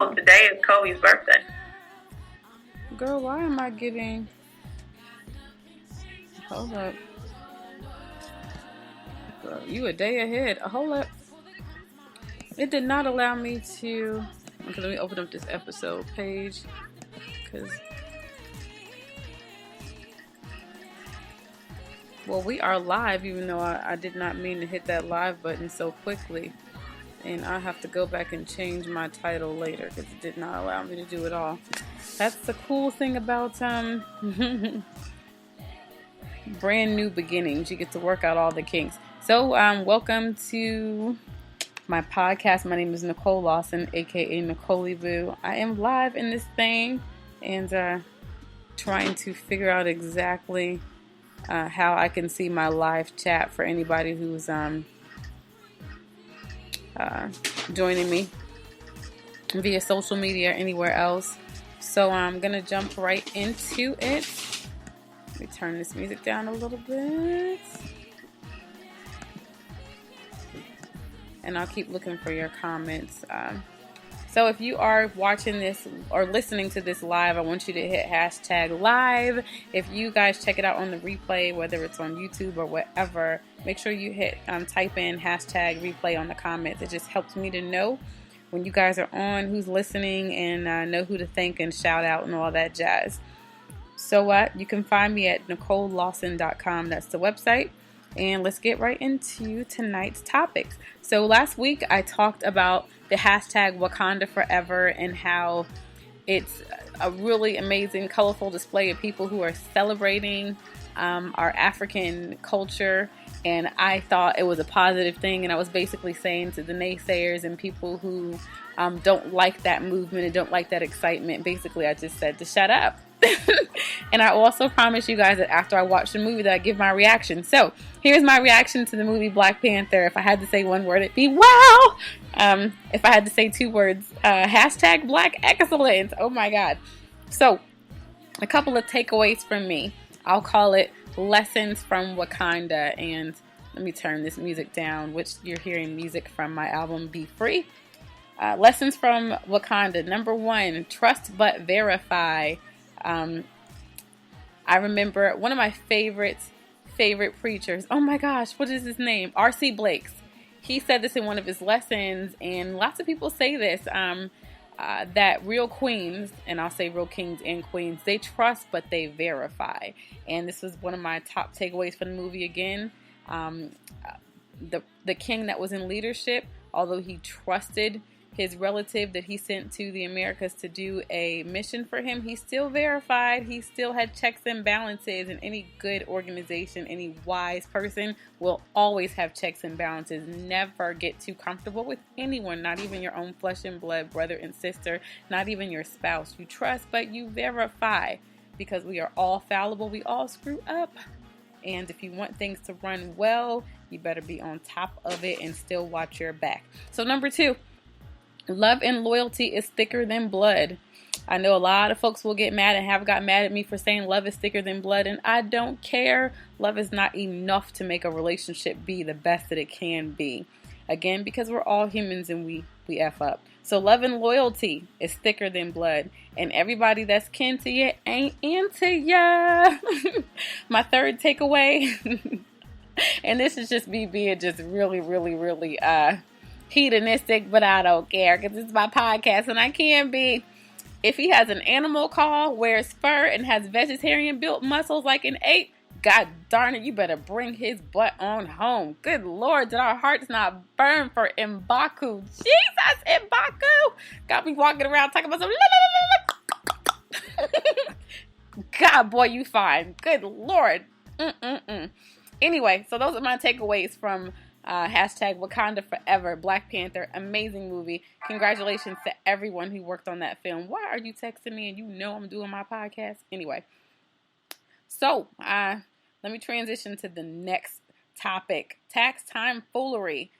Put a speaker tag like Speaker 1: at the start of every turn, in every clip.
Speaker 1: Today is Kobe's birthday.
Speaker 2: Girl, why am I getting... Hold up. Girl, you a day ahead. Hold up. It did not allow me to... Okay, let me open up this episode page. Because... Well, we are live, even though I did not mean to hit that live button so quickly. And I have to go back and change my title later because it did not allow me to do it all. That's the cool thing about brand new beginnings. You get to work out all the kinks. So welcome to my podcast. My name is Nicole Lawson, aka NICOLYBOO. I am live in this thing and trying to figure out exactly how I can see my live chat for anybody who's joining me via social media or anywhere else. So I'm gonna jump right into it. Let me turn this music down a little bit. And I'll keep looking for your comments. So if you are watching this or listening to this live, I want you to hit hashtag live. If you guys check it out on the replay, whether it's on YouTube or whatever, make sure you hit type in hashtag replay on the comments. It just helps me to know when you guys are on, who's listening, and know who to thank and shout out and all that jazz. So you can find me at NicoleLawson.com. That's the website. And let's get right into tonight's topics. So last week I talked about the hashtag Wakanda Forever and how it's a really amazing, colorful display of people who are celebrating our African culture. And I thought it was a positive thing. And I was basically saying to the naysayers and people who don't like that movement and don't like that excitement, basically I just said to shut up. And I also promised you guys that after I watch the movie that I give my reaction. So here's my reaction to the movie Black Panther. If I had to say one word, it'd be wow. If I had to say two words, hashtag Black Excellence. Oh my God. So a couple of takeaways from me. I'll call it Lessons from Wakanda. And let me turn this music down, which you're hearing music from my album Be Free. Lessons from Wakanda. Number one, trust but verify. I remember one of my favorite preachers. Oh my gosh, what is his name? R.C. Blakes. He said this in one of his lessons, and lots of people say this, that real queens, and I'll say real kings and queens, they trust but they verify. And this was one of my top takeaways from the movie again. The king that was in leadership, although he trusted his relative that he sent to the Americas to do a mission for him, he still verified. He still had checks and balances. And any good organization, any wise person will always have checks and balances. Never get too comfortable with anyone, not even your own flesh and blood brother and sister, not even your spouse. You trust, but you verify, because we are all fallible. We all screw up. And if you want things to run well, you better be on top of it and still watch your back. So number two, love and loyalty is thicker than blood. I know a lot of folks will get mad and have got mad at me for saying love is thicker than blood, and I don't care. Love is not enough to make a relationship be the best that it can be. Again, because we're all humans and we F up. So love and loyalty is thicker than blood, and everybody that's kin to you ain't into ya. My third takeaway, and this is just me being just really hedonistic, but I don't care because it's my podcast and I can be. If he has an animal call, wears fur, and has vegetarian built muscles like an ape, God darn it, you better bring his butt on home. Good Lord, did our hearts not burn for M'Baku? Jesus, M'Baku! Got me walking around talking about some God, boy, you fine. Good Lord. Anyway, so those are my takeaways from hashtag Wakanda Forever, Black Panther, amazing movie. Congratulations to everyone who worked on that film. Why are you texting me and you know I'm doing my podcast? Anyway, so let me transition to the next topic. Tax time foolery.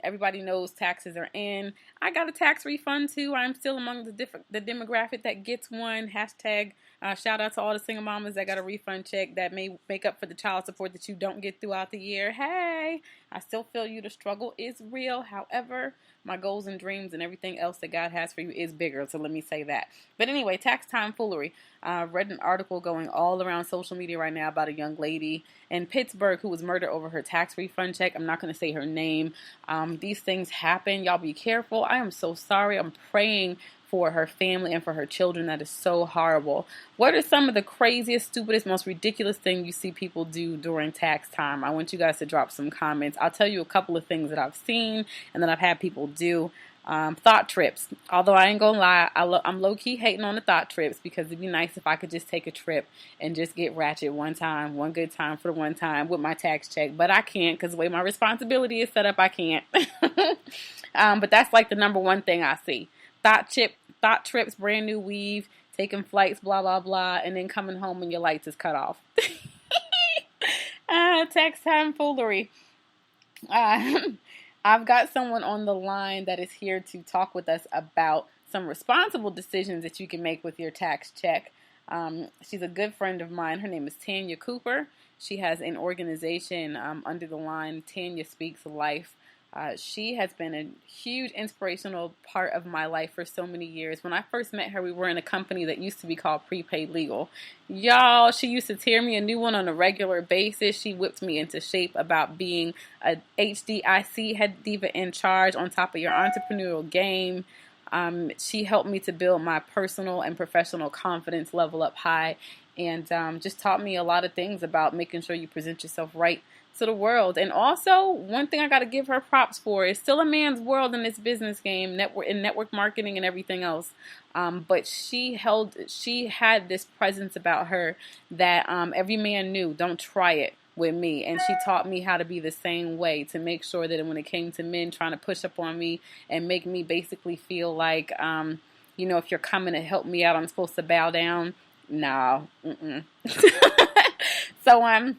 Speaker 2: Everybody knows taxes are in. I got a tax refund too. I'm still among the demographic that gets one. Hashtag shout out to all the single mamas that got a refund check that may make up for the child support that you don't get throughout the year. Hey, I still feel you. The struggle is real. However, my goals and dreams and everything else that God has for you is bigger. So let me say that. But anyway, tax time foolery. Read an article going all around social media right now about a young lady in Pittsburgh who was murdered over her tax refund check. I'm not going to say her name. These things happen. Y'all be careful. I am so sorry. I'm praying for her family and for her children. That is so horrible. What are some of the craziest, stupidest, most ridiculous things you see people do during tax time? I want you guys to drop some comments. I'll tell you a couple of things that I've seen and that I've had people do. Thought trips. Although I ain't gonna lie, I'm low-key hating on the thought trips because it'd be nice if I could just take a trip and just get ratchet one good time for the one time with my tax check. But I can't because the way my responsibility is set up, I can't. But that's like the number one thing I see. Thought trips, brand new weave, taking flights, blah, blah, blah, and then coming home and your lights is cut off. Tax time foolery. I've got someone on the line that is here to talk with us about some responsible decisions that you can make with your tax check. She's a good friend of mine. Her name is Tanya Cooper. She has an organization under the line Tanya Speaks Life. She has been a huge inspirational part of my life for so many years. When I first met her, we were in a company that used to be called Prepaid Legal. Y'all, she used to tear me a new one on a regular basis. She whipped me into shape about being a HDIC, head diva in charge, on top of your entrepreneurial game. She helped me to build my personal and professional confidence level up high, and just taught me a lot of things about making sure you present yourself right to the world. And also, one thing I got to give her props for is still a man's world in this business game, network marketing and everything else. But she had this presence about her that every man knew. Don't try it with me. And she taught me how to be the same way, to make sure that when it came to men trying to push up on me and make me basically feel like, if you're coming to help me out, I'm supposed to bow down. No. So,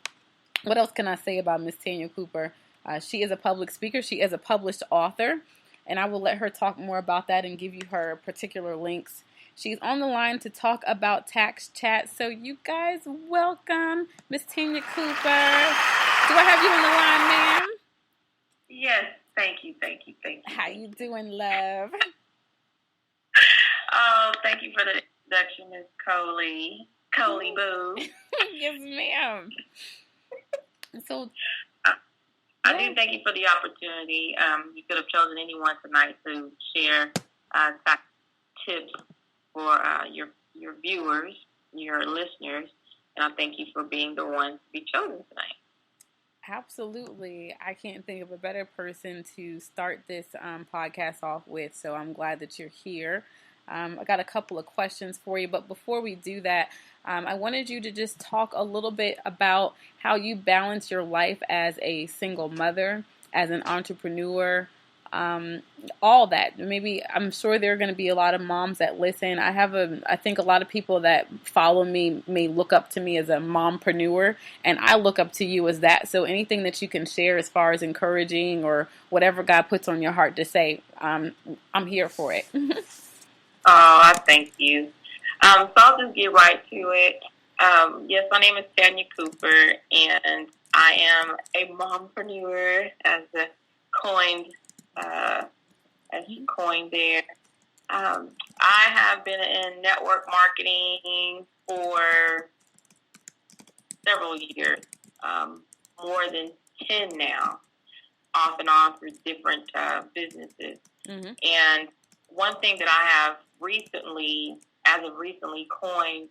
Speaker 2: what else can I say about Miss Tanya Cooper? She is a public speaker. She is a published author, and I will let her talk more about that and give you her particular links. She's on the line to talk about tax chat. So you guys, welcome Miss Tanya Cooper. Do I have you on the line, ma'am?
Speaker 1: Yes, thank you.
Speaker 2: How you doing, love?
Speaker 1: Oh, thank you for the introduction, Miss NICOLYBOO.
Speaker 2: Yes, ma'am. So,
Speaker 1: I do thank you for the opportunity. You could have chosen anyone tonight to share tax tips for your viewers, your listeners, and I thank you for being the one to be chosen tonight.
Speaker 2: Absolutely. I can't think of a better person to start this podcast off with, so I'm glad that you're here. I got a couple of questions for you, but before we do that, I wanted you to just talk a little bit about how you balance your life as a single mother, as an entrepreneur, all that. Maybe I'm sure there are going to be a lot of moms that listen. I think a lot of people that follow me may look up to me as a mompreneur, and I look up to you as that. So anything that you can share as far as encouraging or whatever God puts on your heart to say, I'm here for it.
Speaker 1: Oh, I thank you. So I'll just get right to it. Yes, my name is Tanya Cooper, and I am a mompreneur, as you coined there. I have been in network marketing for several years, more than 10 now, off and on through different businesses. Mm-hmm. And one thing that I have recently coined,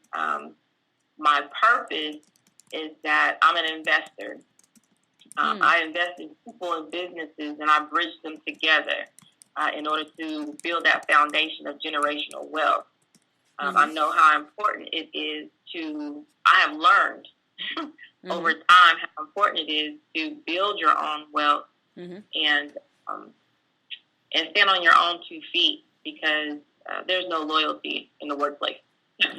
Speaker 1: my purpose is that I'm an investor. I invest in people and businesses, and I bridge them together in order to build that foundation of generational wealth. I know how important it is I have learned over time how important it is to build your own wealth and stand on your own 2 feet, because there's no loyalty in the workplace.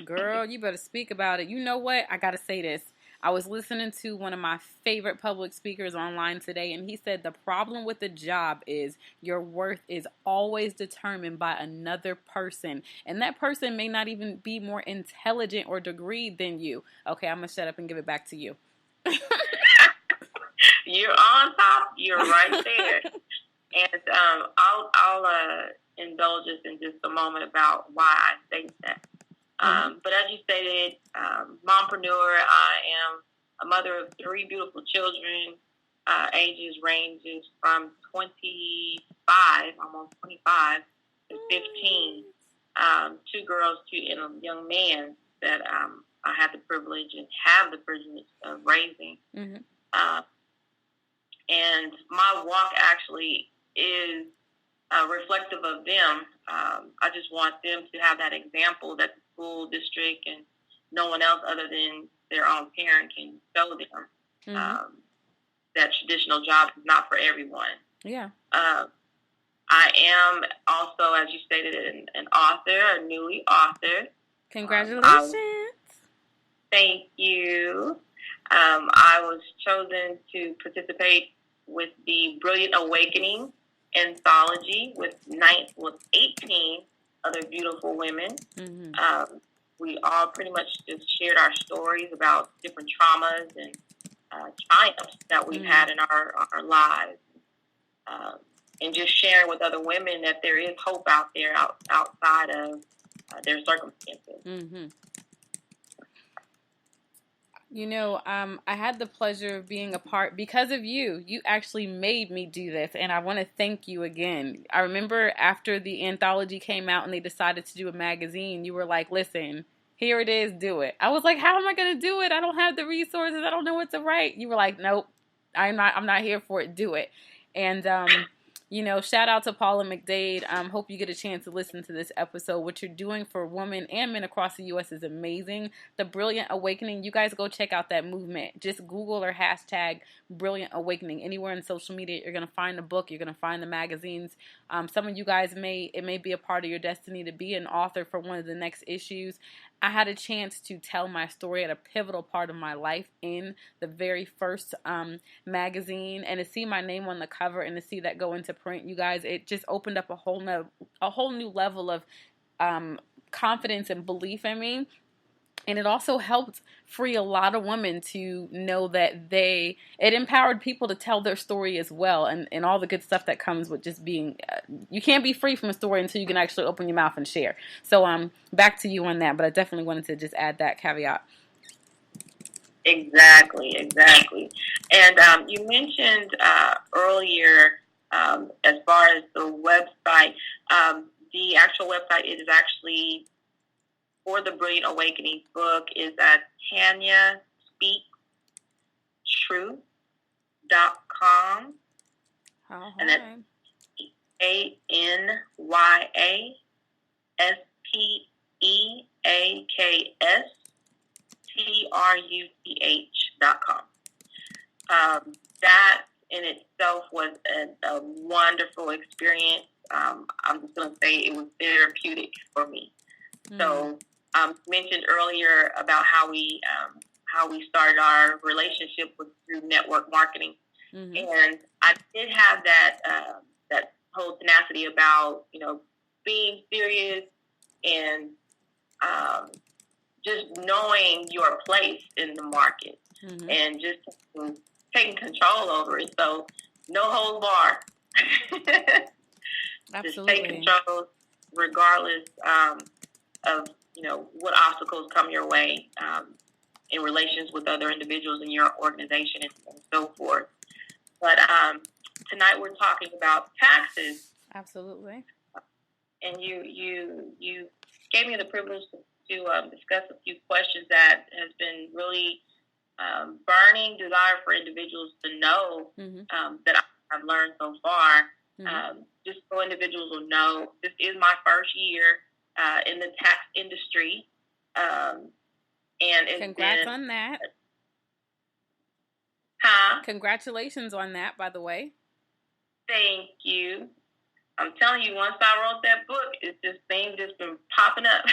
Speaker 2: Girl, you better speak about it. You know what? I got to say this. I was listening to one of my favorite public speakers online today, and he said the problem with the job is your worth is always determined by another person, and that person may not even be more intelligent or degreed than you. Okay, I'm going to shut up and give it back to you.
Speaker 1: You're on top. You're right there. And I'll indulge us in just a moment about why I say that. But as you stated, mompreneur, I am a mother of 3 beautiful children, ages ranges from 25, almost 25, to 15. 2 girls, and a young man that I had the privilege and have the privilege of raising.
Speaker 2: Mm-hmm.
Speaker 1: And my walk actually is reflective of them. I just want them to have that example that the school district and no one else other than their own parent can show them.
Speaker 2: Mm-hmm.
Speaker 1: That traditional job is not for everyone.
Speaker 2: Yeah.
Speaker 1: I am also, as you stated, an author, a newly author.
Speaker 2: Congratulations.
Speaker 1: Thank you. I was chosen to participate with the Brilliant Awakening anthology with 18 other beautiful women.
Speaker 2: Mm-hmm.
Speaker 1: We all pretty much just shared our stories about different traumas and triumphs that we've had in our lives. And just sharing with other women that there is hope out there outside of their circumstances.
Speaker 2: Mm-hmm. You know, I had the pleasure of being a part because of you. You actually made me do this, and I want to thank you again. I remember after the anthology came out and they decided to do a magazine, you were like, listen, here it is, do it. I was like, how am I going to do it? I don't have the resources. I don't know what to write. You were like, nope, I'm not here for it. Do it. And, you know, shout out to Paula McDade. Hope you get a chance to listen to this episode. What you're doing for women and men across the U.S. is amazing. The Brilliant Awakening, you guys go check out that movement. Just Google or hashtag Brilliant Awakening. Anywhere in social media, you're going to find the book. You're going to find the magazines. Some of you guys it may be a part of your destiny to be an author for one of the next issues. I had a chance to tell my story at a pivotal part of my life in the very first magazine, and to see my name on the cover and to see that go into print, you guys, it just opened up a whole new level of confidence and belief in me. And it also helped free a lot of women to know that it empowered people to tell their story as well, and all the good stuff that comes with just being, you can't be free from a story until you can actually open your mouth and share. So back to you on that, but I definitely wanted to just add that caveat.
Speaker 1: Exactly. And you mentioned earlier, as far as the website, the actual website is actually, for the Brilliant Awakening book, is at TanyaSpeaksTruth.com.
Speaker 2: Oh,
Speaker 1: and that's ANYASPEAKSTRUTH.com. That in itself was a wonderful experience. I'm just going to say it was therapeutic for me. Mm-hmm. So, mentioned earlier about how we started our relationship through network marketing, mm-hmm. and I did have that whole tenacity about being serious and just knowing your place in the market, mm-hmm. and just taking control over it. So no holds barred.
Speaker 2: Absolutely.
Speaker 1: Just take control regardless of what obstacles come your way in relations with other individuals in your organization and so forth. But tonight we're talking about taxes.
Speaker 2: Absolutely.
Speaker 1: And you gave me the privilege to discuss a few questions that has been really burning desire for individuals to know, mm-hmm. That I've learned so far. Mm-hmm. Just so individuals will know, this is my first year in the tax industry. And
Speaker 2: congrats on that.
Speaker 1: Huh?
Speaker 2: Congratulations on that, by the way.
Speaker 1: Thank you. I'm telling you, once I wrote that book, it's just things just been popping up.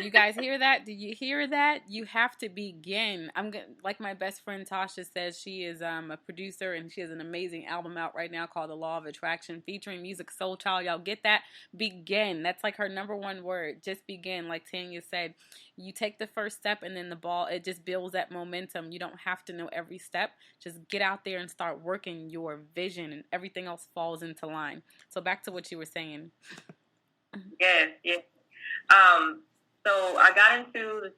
Speaker 2: You guys hear that? Do you hear that? You have to begin. Like my best friend Tasha says, she is a producer and she has an amazing album out right now called The Law of Attraction featuring Music Soul Child. Y'all get that? Begin. That's like her number one word. Just begin. Like Tanya said, you take the first step and then the ball, it just builds that momentum. You don't have to know every step. Just get out there and start working your vision and everything else falls into line. So back to what you were saying.
Speaker 1: Yes, yes. So I got into the